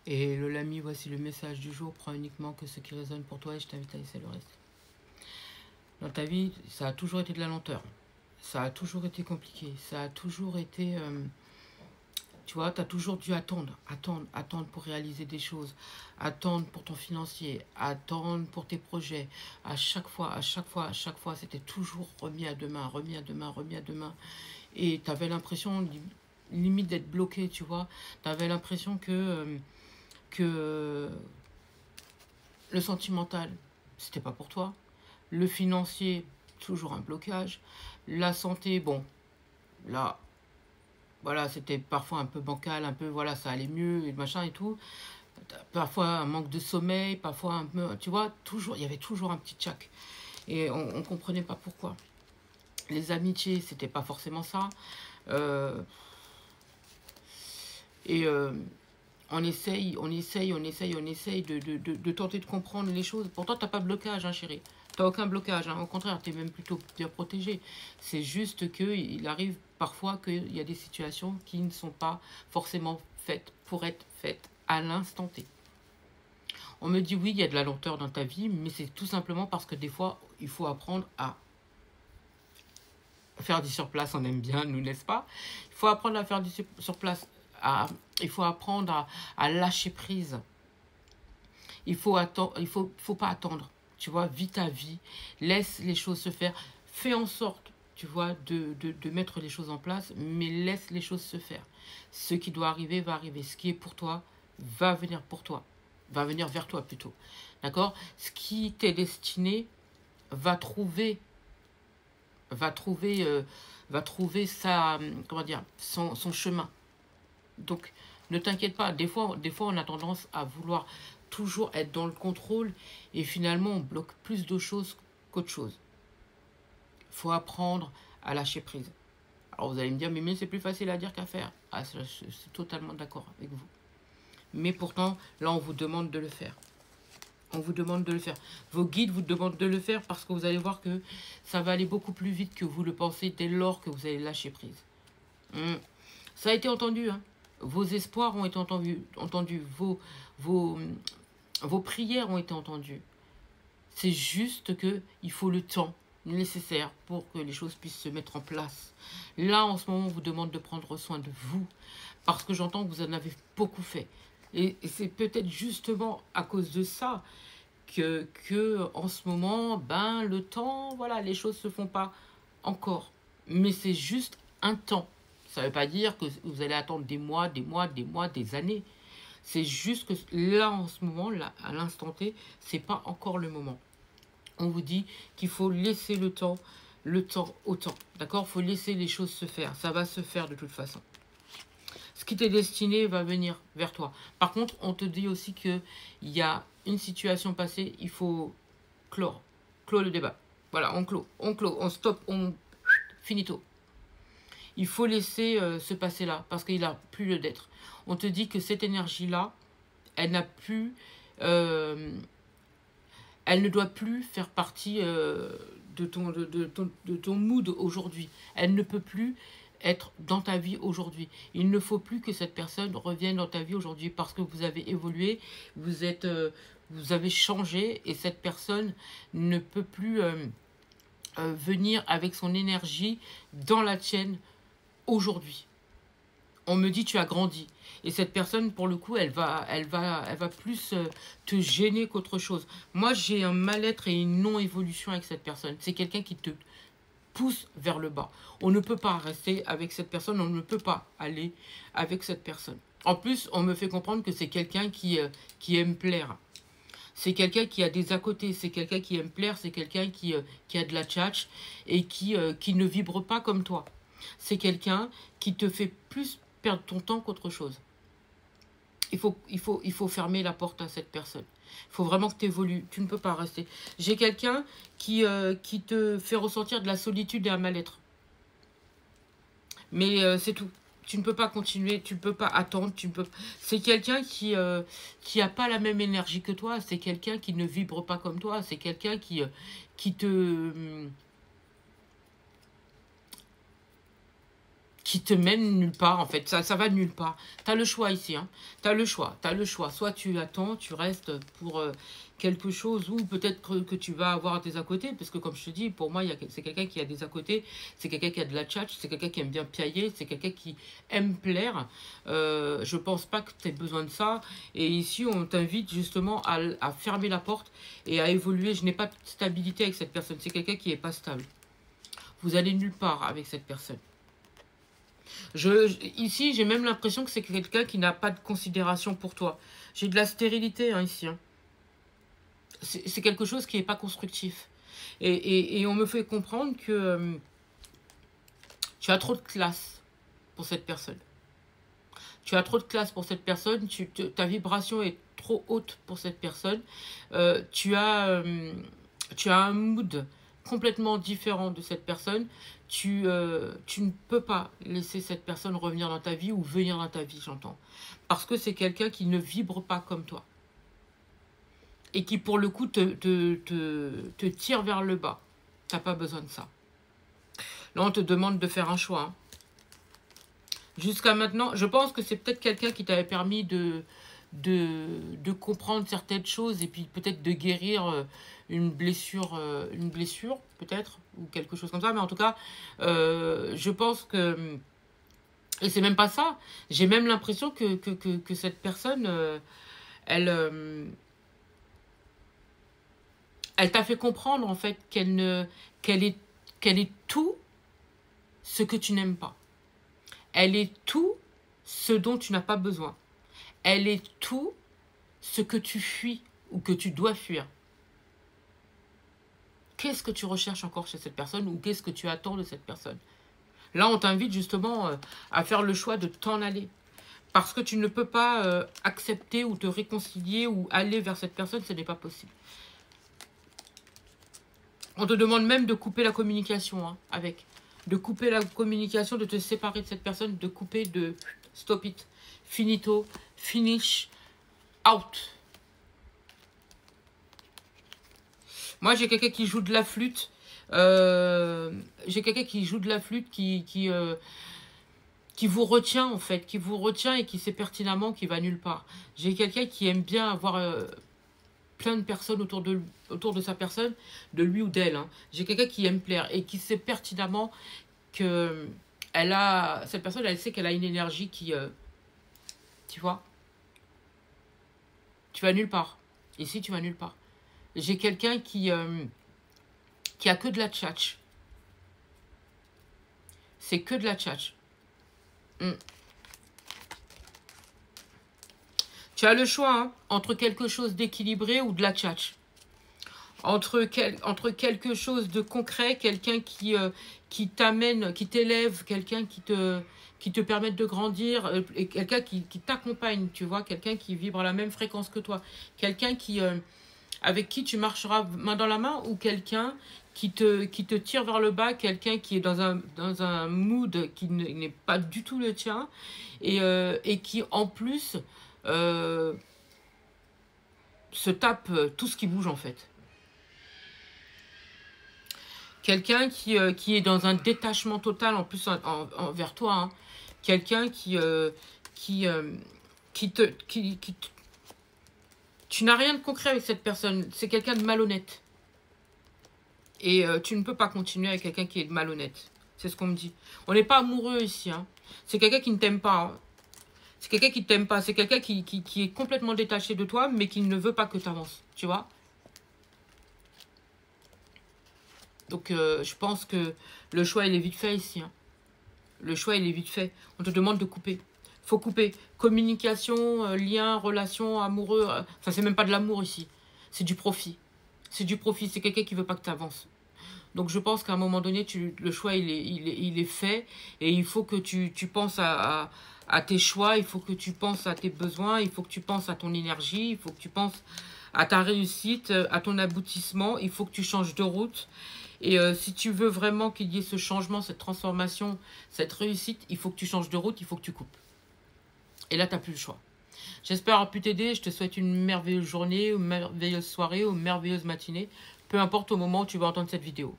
Et l'ami, voici le message du jour. Prends uniquement que ce qui résonne pour toi et je t'invite à laisser le reste. Dans ta vie, ça a toujours été de la lenteur. Ça a toujours été compliqué. Ça a toujours été... tu vois, tu as toujours dû attendre, attendre pour réaliser des choses. Attendre pour ton financier. Attendre pour tes projets. À chaque fois, c'était toujours remis à demain, remis à demain, remis à demain. Et tu avais l'impression limite d'être bloqué, tu vois. Tu avais l'impression que le sentimental, c'était pas pour toi. Le financier, toujours un blocage. La santé, bon, là, voilà, c'était parfois un peu bancal, un peu, voilà, ça allait mieux, et machin et tout. Parfois un manque de sommeil, parfois un peu, tu vois, toujours, il y avait toujours un petit tchac. Et on comprenait pas pourquoi. Les amitiés, c'était pas forcément ça. Euh, et on essaye de tenter de comprendre les choses. Pourtant, t'as pas de blocage, hein, chérie. T'as aucun blocage, hein. Au contraire, t'es même plutôt bien protégé. C'est juste qu'il arrive parfois qu'il y a des situations qui ne sont pas forcément faites pour être faites à l'instant T. On me dit oui, il y a de la lenteur dans ta vie, mais c'est tout simplement parce que des fois, il faut apprendre à faire du surplace. On aime bien, nous, n'est-ce pas? Il faut apprendre à faire du surplace. Il faut apprendre à lâcher prise. Il faut pas attendre. Tu vois, vis ta vie, laisse les choses se faire. Fais en sorte, tu vois, de mettre les choses en place, mais laisse les choses se faire. Ce qui doit arriver va arriver. Ce qui est pour toi va venir pour toi. Va venir vers toi plutôt. D'accord? Ce qui t'est destiné va trouver, va trouver, euh, va trouver sa, comment dire, son chemin. Donc, ne t'inquiète pas. Des fois, on a tendance à vouloir toujours être dans le contrôle et finalement, on bloque plus de choses qu'autre chose. Il faut apprendre à lâcher prise. Alors, vous allez me dire, mais c'est plus facile à dire qu'à faire. Ah, je suis totalement d'accord avec vous. Mais pourtant, là, on vous demande de le faire. On vous demande de le faire. Vos guides vous demandent de le faire parce que vous allez voir que ça va aller beaucoup plus vite que vous le pensez dès lors que vous allez lâcher prise. Ça a été entendu, hein. Vos espoirs ont été entendus. Vos prières ont été entendues. C'est juste qu'il faut le temps nécessaire pour que les choses puissent se mettre en place. Là, en ce moment, on vous demande de prendre soin de vous parce que j'entends que vous en avez beaucoup fait. Et c'est peut-être justement à cause de ça que en ce moment, ben, le temps, voilà, les choses ne se font pas encore. Mais c'est juste un temps. Ça ne veut pas dire que vous allez attendre des mois, des années. C'est juste que là, en ce moment, là, à l'instant T, c'est pas encore le moment. On vous dit qu'il faut laisser le temps au temps. D'accord? Il faut laisser les choses se faire. Ça va se faire de toute façon. Ce qui t'est destiné va venir vers toi. Par contre, on te dit aussi qu'il y a une situation passée, il faut clore le débat. Voilà, on clôt, on stoppe, on finito. Il faut laisser ce passé-là parce qu'il n'a plus lieu d'être. On te dit que cette énergie-là, elle n'a plus, elle ne doit plus faire partie de ton mood aujourd'hui. Elle ne peut plus être dans ta vie aujourd'hui. Il ne faut plus que cette personne revienne dans ta vie aujourd'hui parce que vous avez évolué, vous avez changé et cette personne ne peut plus venir avec son énergie dans la tienne aujourd'hui. On me dit tu as grandi. Et cette personne, pour le coup, elle va plus te gêner qu'autre chose. Moi, j'ai un mal-être et une non-évolution avec cette personne. C'est quelqu'un qui te pousse vers le bas. On ne peut pas rester avec cette personne, on ne peut pas aller avec cette personne. En plus, on me fait comprendre que c'est quelqu'un qui aime plaire. C'est quelqu'un qui a des à côté, c'est quelqu'un qui aime plaire, c'est quelqu'un qui a de la tchatch et qui ne vibre pas comme toi. C'est quelqu'un qui te fait plus perdre ton temps qu'autre chose. Il faut fermer la porte à cette personne. Il faut vraiment que tu évolues. Tu ne peux pas rester. J'ai quelqu'un qui te fait ressentir de la solitude et un mal-être. Mais c'est tout. Tu ne peux pas continuer, tu ne peux pas attendre. C'est quelqu'un qui a pas la même énergie que toi. C'est quelqu'un qui ne vibre pas comme toi. C'est quelqu'un qui qui te mène nulle part, en fait. Ça va nulle part. Tu as le choix ici, hein. Tu as le choix, tu as le choix. Soit tu attends, tu restes pour quelque chose, ou peut-être que tu vas avoir des à côté, parce que comme je te dis, pour moi, c'est quelqu'un qui a des à côté, c'est quelqu'un qui a de la tchatch, c'est quelqu'un qui aime bien piailler, c'est quelqu'un qui aime plaire. Je pense pas que tu aies besoin de ça. Et ici, on t'invite justement à fermer la porte et à évoluer. Je n'ai pas de stabilité avec cette personne. C'est quelqu'un qui n'est pas stable. Vous allez nulle part avec cette personne. Ici, j'ai même l'impression que c'est quelqu'un qui n'a pas de considération pour toi. J'ai de la stérilité hein, ici. Hein. C'est quelque chose qui n'est pas constructif. Et on me fait comprendre que tu as trop de classe pour cette personne. Tu as trop de classe pour cette personne. Ta vibration est trop haute pour cette personne. Tu as un mood complètement différent de cette personne. Tu ne peux pas laisser cette personne revenir dans ta vie ou venir dans ta vie, j'entends. Parce que c'est quelqu'un qui ne vibre pas comme toi. Et qui, pour le coup, te tire vers le bas. Tu n'as pas besoin de ça. Là, on te demande de faire un choix. Hein. Jusqu'à maintenant, je pense que c'est peut-être quelqu'un qui t'avait permis de comprendre certaines choses et puis peut-être de guérir une blessure peut-être, ou quelque chose comme ça. Mais en tout cas, je pense que... Et c'est même pas ça. J'ai même l'impression que cette personne, elle t'a fait comprendre en fait qu'elle est tout ce que tu n'aimes pas. Elle est tout ce dont tu n'as pas besoin. Elle est tout ce que tu fuis ou que tu dois fuir. Qu'est-ce que tu recherches encore chez cette personne ou qu'est-ce que tu attends de cette personne? Là, on t'invite justement à faire le choix de t'en aller. Parce que tu ne peux pas accepter ou te réconcilier ou aller vers cette personne, ce n'est pas possible. On te demande même de couper la communication hein, avec. De couper la communication, de te séparer de cette personne, de couper, de stop it. Finito, finish, out. Moi, j'ai quelqu'un qui joue de la flûte. J'ai quelqu'un qui joue de la flûte qui vous retient, en fait. Qui vous retient et qui sait pertinemment qu'il va nulle part. J'ai quelqu'un qui aime bien avoir... plein de personnes autour de sa personne, de lui ou d'elle. Hein. J'ai quelqu'un qui aime plaire et qui sait pertinemment que cette personne, elle sait qu'elle a une énergie qui, tu vois, tu vas nulle part. Ici, tu vas nulle part. J'ai quelqu'un qui a que de la tchatch. C'est que de la tchatch. Tu as le choix hein, entre quelque chose d'équilibré ou de la tchatch. Entre quelque chose de concret, quelqu'un qui t'amène, qui t'élève, quelqu'un qui te permette de grandir, et quelqu'un qui t'accompagne, tu vois, quelqu'un qui vibre à la même fréquence que toi, quelqu'un avec qui tu marcheras main dans la main, ou quelqu'un qui te tire vers le bas, quelqu'un qui est dans un mood qui n'est pas du tout le tien, et qui en plus se tape tout ce qui bouge en fait. Quelqu'un qui est dans un détachement total, en plus envers toi. Hein. Quelqu'un tu n'as rien de concret avec cette personne. C'est quelqu'un de malhonnête. Et tu ne peux pas continuer avec quelqu'un qui est malhonnête. C'est ce qu'on me dit. On n'est pas amoureux ici. Hein. C'est quelqu'un qui ne t'aime pas. Hein. C'est quelqu'un qui ne t'aime pas. C'est quelqu'un qui est complètement détaché de toi, mais qui ne veut pas que tu avances. Tu vois ? Donc, je pense que le choix, il est vite fait ici. Hein. Le choix, il est vite fait. On te demande de couper. Il faut couper. Communication, lien, relation, amoureux. Enfin, c'est même pas de l'amour ici. C'est du profit. C'est du profit. C'est quelqu'un qui veut pas que tu avances. Donc, je pense qu'à un moment donné, le choix, il est fait. Et il faut que tu penses à tes choix. Il faut que tu penses à tes besoins. Il faut que tu penses à ton énergie. Il faut que tu penses à ta réussite, à ton aboutissement. Il faut que tu changes de route. Et si tu veux vraiment qu'il y ait ce changement, cette transformation, cette réussite, il faut que tu changes de route, il faut que tu coupes. Et là, tu n'as plus le choix. J'espère avoir pu t'aider. Je te souhaite une merveilleuse journée, une merveilleuse soirée ou une merveilleuse matinée. Peu importe au moment où tu vas entendre cette vidéo.